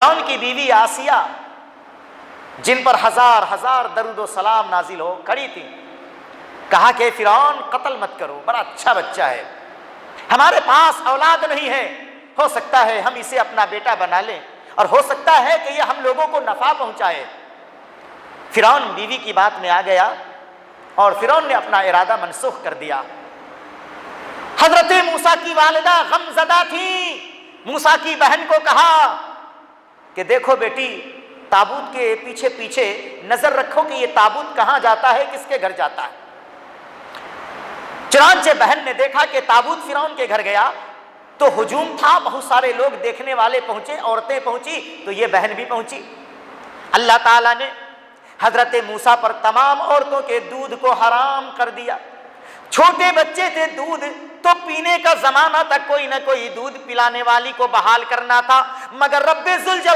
فرعون کی بیوی آسیہ جن پر ہزار ہزار درود و سلام نازل ہو کھڑی تھی، کہا کہ فرعون قتل مت کرو، بڑا اچھا بچہ ہے، ہمارے پاس اولاد نہیں ہے، ہو سکتا ہے ہم اسے اپنا بیٹا بنا لیں اور ہو سکتا ہے کہ یہ ہم لوگوں کو نفع پہنچائے۔ فرعون بیوی کی بات میں آ گیا اور فرعون نے اپنا ارادہ منسوخ کر دیا۔ حضرت موسیٰ کی والدہ غم زدہ تھی، موسیٰ کی بہن کو کہا کہ دیکھو بیٹی، تابوت کے پیچھے پیچھے نظر رکھو کہ یہ تابوت کہاں جاتا ہے، کس کے گھر جاتا ہے۔ چنانچہ بہن نے دیکھا کہ تابوت فرعون کے گھر گیا تو ہجوم تھا، بہت سارے لوگ دیکھنے والے پہنچے، عورتیں پہنچی تو یہ بہن بھی پہنچی۔ اللہ تعالیٰ نے حضرت موسیٰ پر تمام عورتوں کے دودھ کو حرام کر دیا۔ چھوٹے بچے تھے، دودھ تو پینے کا زمانہ تک کوئی نہ کوئی دودھ پلانے والی کو بحال کرنا تھا، مگر رب ذوالجلال